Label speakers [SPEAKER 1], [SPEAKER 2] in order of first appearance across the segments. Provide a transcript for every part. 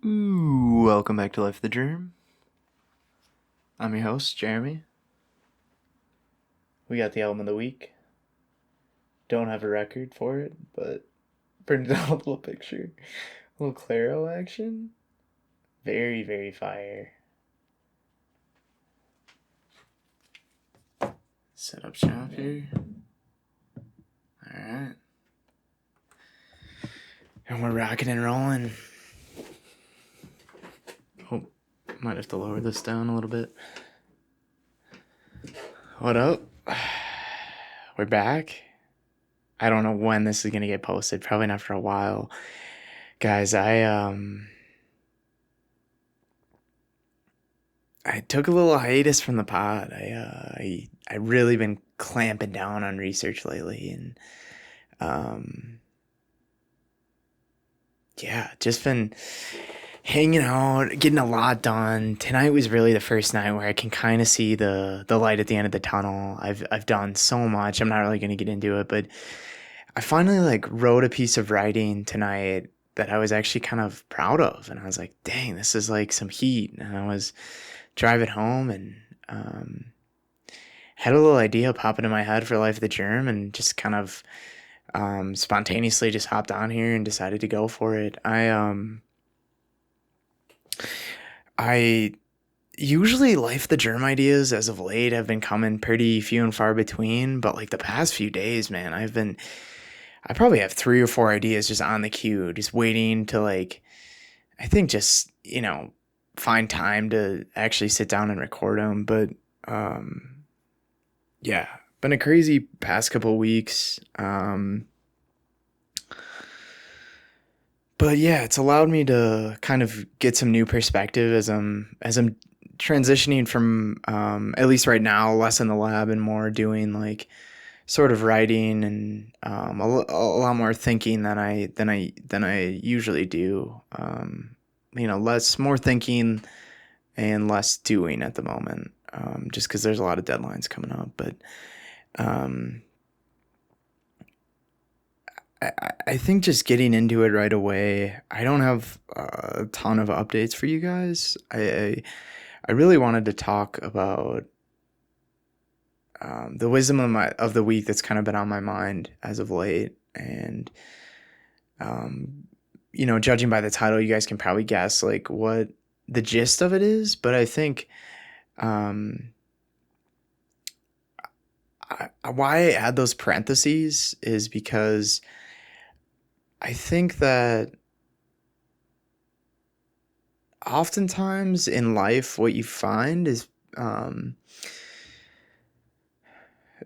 [SPEAKER 1] Ooh, welcome back to Life of the Dream. I'm your host, Jeremy. We got the album of the week. Don't have a record for it, but printed out a little picture. A little Claro action. Very, very fire. Set up shop here. Alright. And we're rocking and rolling. Oh, might have to lower this down a little bit. What up? We're back. I don't know when this is gonna get posted. Probably not for a while. Guys, I took a little hiatus from the pod. I really been clamping down on research lately, and yeah, just been hanging out, getting a lot done. Tonight was really the first night where I can kind of see the light at the end of the tunnel. I've done so much. I'm not really gonna get into it, but I finally wrote a piece of writing tonight that I was actually kind of proud of, and I was like, dang, this is like some heat. And I was driving home and had a little idea pop into my head for Life of the Germ, and just kind of spontaneously just hopped on here and decided to go for it. I usually Life of the Germ ideas as of late have been coming pretty few and far between, but like the past few days, man, I probably have 3 or 4 ideas just on the queue, just waiting to I think just, find time to actually sit down and record them. But yeah, been a crazy past couple weeks. But yeah, it's allowed me to kind of get some new perspective as I'm transitioning from at least right now less in the lab and more doing sort of writing and a lot more thinking than I usually do. Less more thinking and less doing at the moment, just because there's a lot of deadlines coming up. But um, I think just getting into it right away. I don't have a ton of updates for you guys. I really wanted to talk about the wisdom of the week that's kind of been on my mind as of late, and judging by the title, you guys can probably guess what the gist of it is. But I think why I add those parentheses is because I think that oftentimes in life, what you find is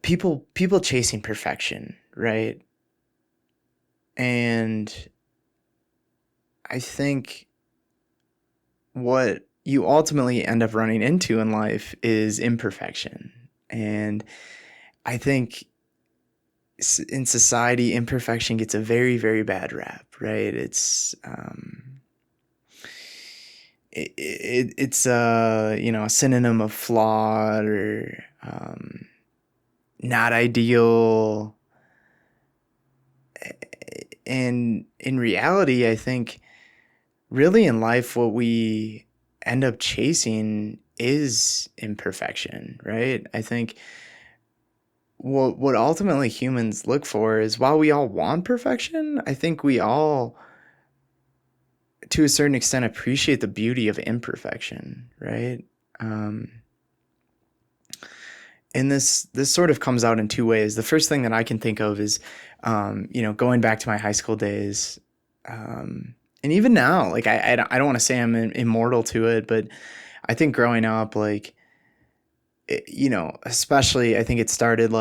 [SPEAKER 1] people chasing perfection, right? And I think what you ultimately end up running into in life is imperfection. And I think in society, imperfection gets a very, very bad rap, right? It's a synonym of flawed or not ideal. And in reality, I think really in life, what we end up chasing is imperfection, right? I think what ultimately humans look for is, while we all want perfection, I think we all, to a certain extent, appreciate the beauty of imperfection, right? And this sort of comes out in 2 ways. The first thing that I can think of is, going back to my high school days, and even now, I don't want to say I'm immortal to it, but I think growing up, especially I think it started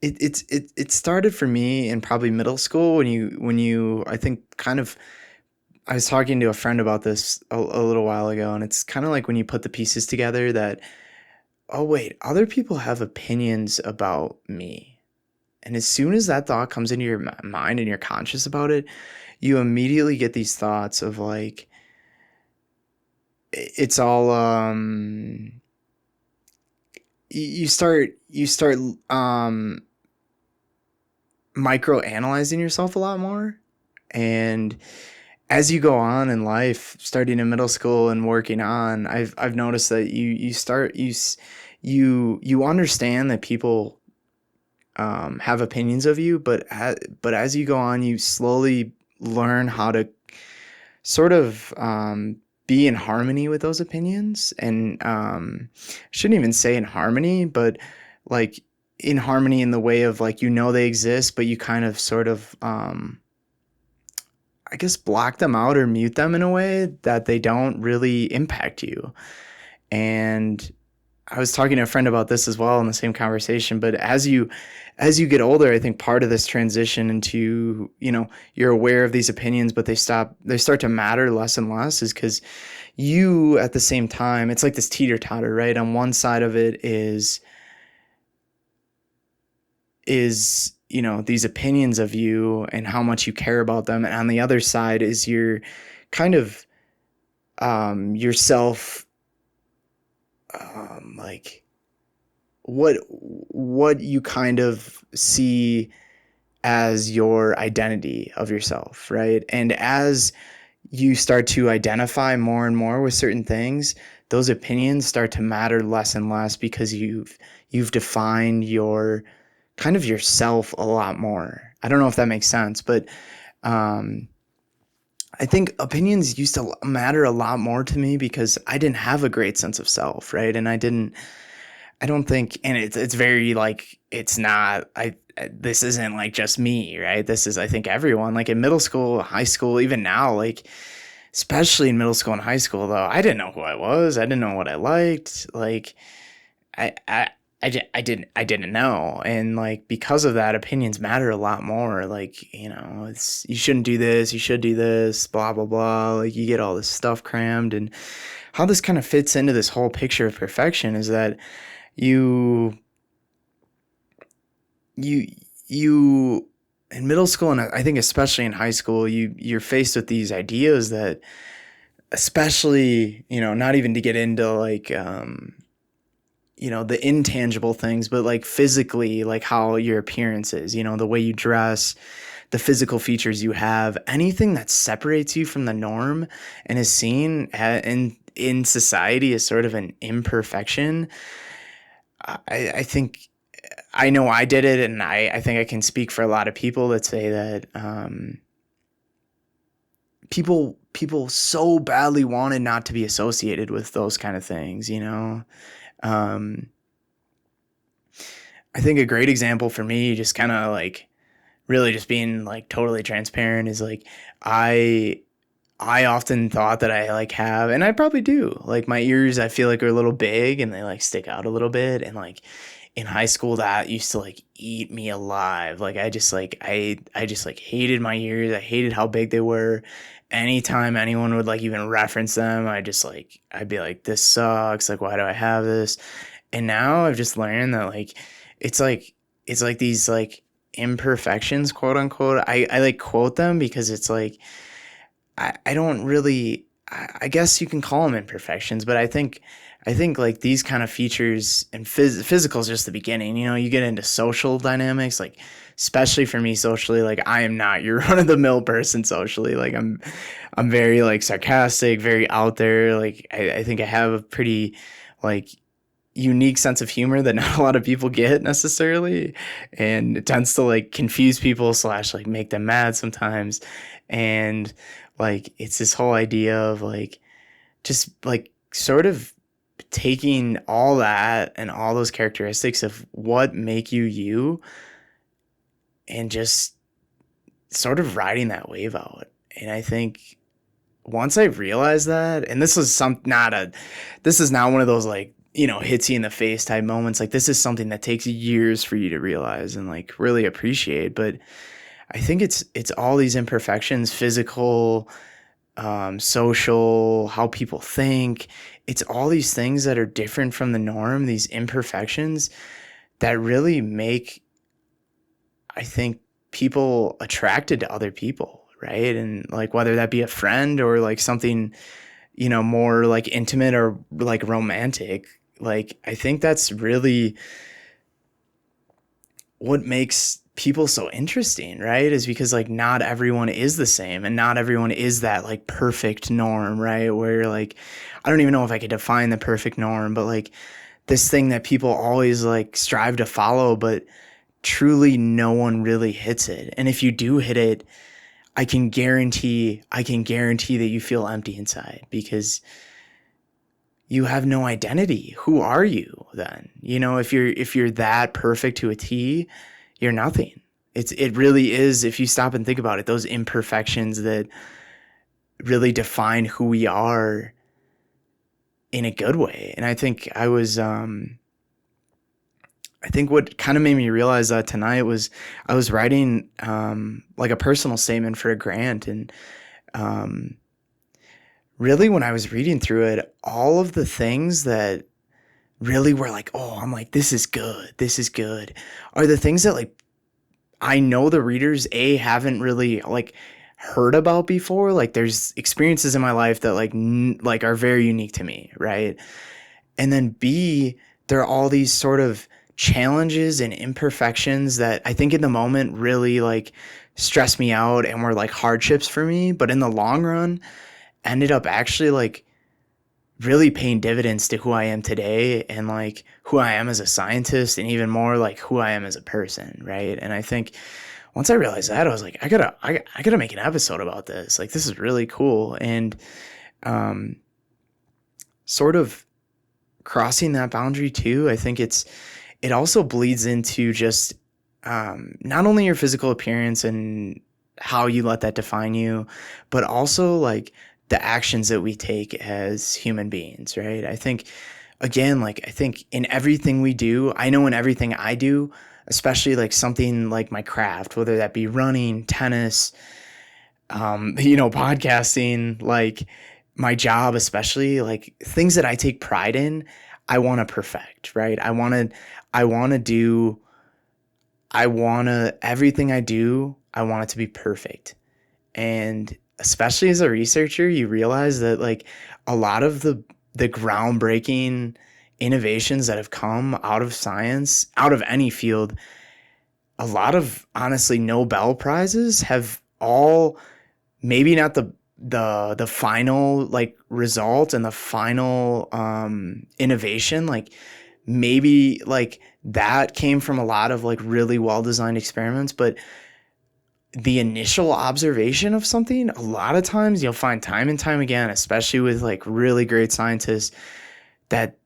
[SPEAKER 1] it started for me in probably middle school when you I think kind of, I was talking to a friend about this a little while ago, and it's kind of like when you put the pieces together that, oh wait, other people have opinions about me. And as soon as that thought comes into your mind and you're conscious about it, you immediately get these thoughts of it's all you start micro analyzing yourself a lot more. And as you go on in life, starting in middle school and working on, I've noticed that you understand that people have opinions of you, but as you go on, you slowly learn how to sort of be in harmony with those opinions, and shouldn't even say in harmony, but like in harmony in the way of like they exist, but you kind of sort of I guess block them out or mute them in a way that they don't really impact you. And I was talking to a friend about this as well in the same conversation. But as you get older, I think part of this transition into, you're aware of these opinions, but they start to matter less and less, is because you at the same time, it's like this teeter-totter, right? On one side of it is these opinions of you and how much you care about them, and on the other side is your kind of yourself, like what you kind of see as your identity of yourself, right? And as you start to identify more and more with certain things, those opinions start to matter less and less, because you've defined your kind of yourself a lot more. I don't know if that makes sense, but um, I think opinions used to matter a lot more to me because I didn't have a great sense of self, right? And I don't think, and it's very like, it's not, this isn't like just me, right? This is, I think, everyone, like in middle school, high school, even now, like, especially in middle school and high school, though, I didn't know who I was. I didn't know what I liked. Like, I, I, I didn't know. And like, because of that, opinions matter a lot more. Like, it's, you shouldn't do this, you should do this, blah, blah, blah. Like, you get all this stuff crammed. And how this kind of fits into this whole picture of perfection is that you you you in middle school, and I think especially in high school, you're faced with these ideas that, especially, not even to get into like the intangible things, but like physically, like how your appearance is, the way you dress, the physical features you have, anything that separates you from the norm and is seen in society as sort of an imperfection. I think, I know I did it, and I think I can speak for a lot of people that say that people so badly wanted not to be associated with those kind of things, Um, I think a great example for me, just kind of like really just being like totally transparent, is like I I often thought that I like have, and I probably do, like my ears, I feel like are a little big and they like stick out a little bit. And like in high school, that used to like eat me alive. Like I just like hated my ears. I hated how big they were. Anytime anyone would like even reference them, I'd be like, this sucks. Like, why do I have this? And now I've just learned that like it's like it's like these like imperfections, quote unquote. I like quote them because it's like I don't really, I guess you can call them imperfections, but I think like these kind of features, and physical is just the beginning. You get into social dynamics, like especially for me socially, like I am not your run of the mill person socially. Like I'm very like sarcastic, very out there. Like I think I have a pretty like unique sense of humor that not a lot of people get necessarily, and it tends to like confuse people slash like make them mad sometimes. And like it's this whole idea of like just like sort of taking all that and all those characteristics of what make you you, and just sort of riding that wave out. And I think once I realized that, and this is not one of those like, hits you in the face type moments. Like this is something that takes years for you to realize and like really appreciate. But I think it's all these imperfections, physical, social, how people think. It's all these things that are different from the norm, these imperfections that really make, I think, people attracted to other people, right? And like whether that be a friend or like something, more like intimate or like romantic, like I think that's really what makes people so interesting, right? Is because like not everyone is the same, and not everyone is that like perfect norm, right? Where like, I don't even know if I could define the perfect norm, but like this thing that people always like strive to follow, but truly no one really hits it. And if you do hit it, I can guarantee that you feel empty inside because you have no identity. Who are you then? You know, if you're that perfect to a T, you're nothing. It really is, if you stop and think about it, those imperfections that really define who we are in a good way. And I think what kind of made me realize that tonight was I was writing like a personal statement for a grant, and um, really when I was reading through it, all of the things that really were like, oh, I'm like, this is good, are the things that like I know the readers haven't really like heard about before. Like there's experiences in my life that like are very unique to me, right? And then B, there are all these sort of challenges and imperfections that I think in the moment really like stressed me out and were like hardships for me, but in the long run ended up actually like really paying dividends to who I am today, and like who I am as a scientist, and even more like who I am as a person, right? And I think once I realized that, I was like, I gotta make an episode about this. Like this is really cool. And um sort of crossing that boundary too, I think it also bleeds into just not only your physical appearance and how you let that define you, but also like the actions that we take as human beings, right? I think, again, like I think in everything we do, I know in everything I do, especially like something like my craft, whether that be running, tennis, podcasting, like my job, especially like things that I take pride in, I want to perfect, right? I want to do, everything I do, I want it to be perfect. And especially as a researcher, you realize that like a lot of the groundbreaking innovations that have come out of science, out of any field, a lot of honestly Nobel prizes have all, maybe not the final like result and the final innovation, like maybe like that came from a lot of like really well designed experiments, but the initial observation of something, a lot of times you'll find time and time again, especially with like really great scientists, that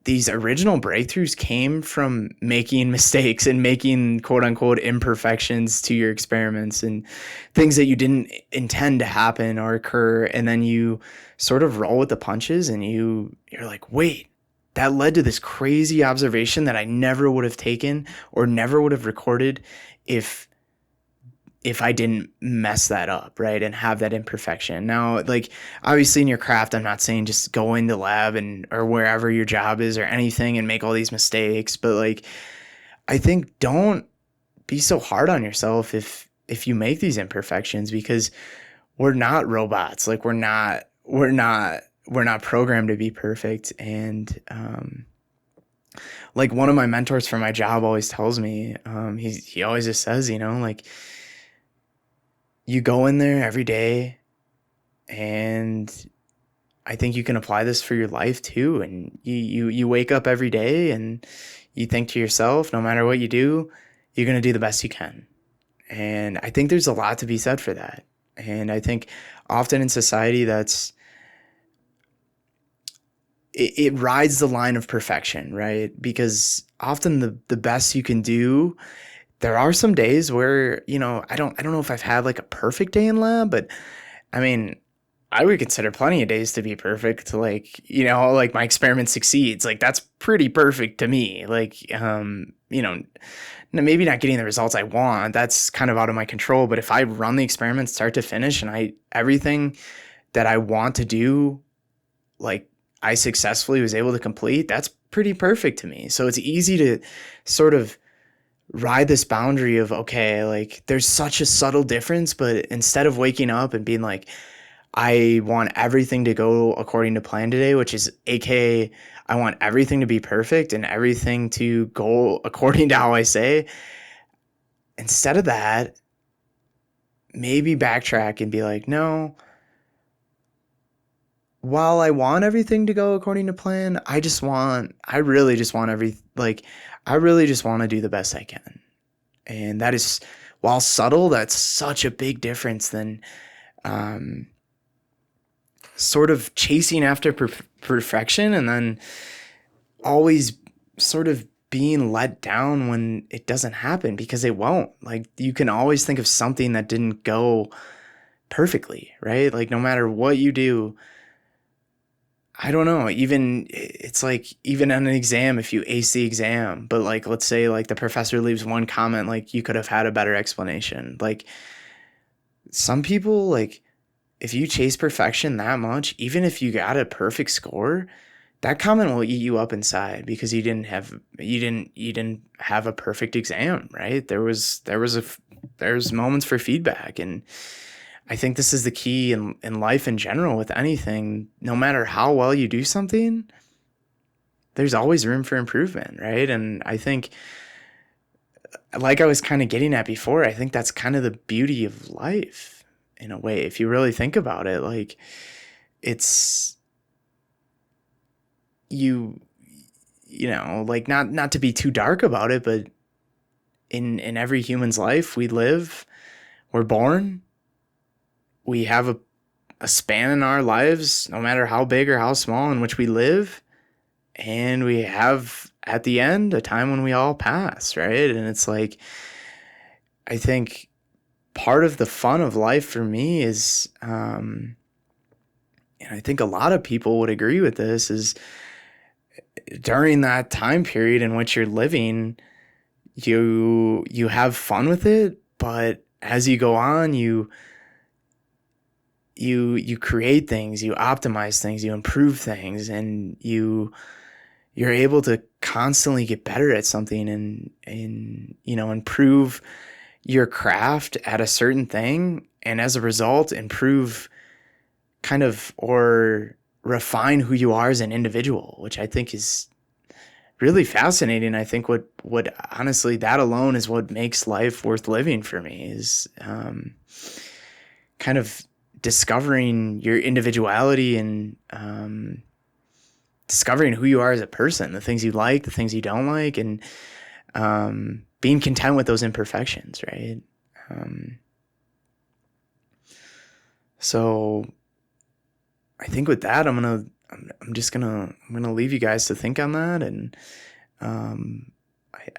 [SPEAKER 1] these original breakthroughs came from making mistakes and making quote unquote imperfections to your experiments and things that you didn't intend to happen or occur. And then you sort of roll with the punches, and you're like, wait, that led to this crazy observation that I never would have taken or never would have recorded if I didn't mess that up, right? And have that imperfection. Now, like obviously in your craft, I'm not saying just go in the lab or wherever your job is or anything and make all these mistakes, but like I think don't be so hard on yourself if you make these imperfections, because we're not robots. Like we're not programmed to be perfect. And like one of my mentors for my job always tells me, he always just says, like you go in there every day, and I think you can apply this for your life too. And you wake up every day and you think to yourself, no matter what you do, you're going to do the best you can. And I think there's a lot to be said for that. And I think often in society it rides the line of perfection, right? Because often the best you can do, there are some days where, I don't know if I've had like a perfect day in lab, but I mean, I would consider plenty of days to be perfect. Like, like my experiment succeeds. Like that's pretty perfect to me. Like, maybe not getting the results I want, that's kind of out of my control. But if I run the experiment start to finish and everything that I want to do, like I successfully was able to complete, that's pretty perfect to me. So it's easy to sort of ride this boundary of, okay, like there's such a subtle difference, but instead of waking up and being like, I want everything to go according to plan today, which is AKA I want everything to be perfect and everything to go according to how I say, instead of that, maybe backtrack and be like, no, while I want everything to go according to plan, I really just want I really just want to do the best I can. And that is, while subtle, that's such a big difference than um, sort of chasing after perfection and then always sort of being let down when it doesn't happen, because it won't. Like, you can always think of something that didn't go perfectly, right? Like, no matter what you do, I don't know, even it's like, even on an exam, if you ace the exam, but like, let's say like the professor leaves one comment, like you could have had a better explanation. Like, some people, like, if you chase perfection that much, even if you got a perfect score, that comment will eat you up inside because you didn't have a perfect exam, right? There's moments for feedback, and I think this is the key in life in general with anything. No matter how well you do something, there's always room for improvement, right? And I think, like I was kind of getting at before, I think that's kind of the beauty of life in a way. If you really think about it, like, it's you you know, like, not to be too dark about it, but in every human's life, we're born, we have a span in our lives, no matter how big or how small, in which we live, and we have at the end a time when we all pass, right? And it's like, I think part of the fun of life for me is, and I think a lot of people would agree with this, is during that time period in which you're living, you have fun with it, but as you go on, you create things, you optimize things, you improve things, and you're able to constantly get better at something, and improve your craft at a certain thing, and as a result improve, kind of, or refine who you are as an individual, which I think is really fascinating. I think what honestly, that alone is what makes life worth living for me, is kind of discovering your individuality, and discovering who you are as a person, the things you like, the things you don't like, and being content with those imperfections, right? Um, so I think with that, I'm gonna leave you guys to think on that, and I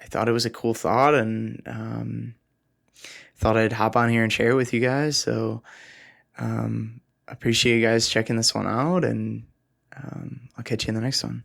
[SPEAKER 1] thought it was a cool thought, and thought I'd hop on here and share it with you guys. So appreciate you guys checking this one out, and I'll catch you in the next one.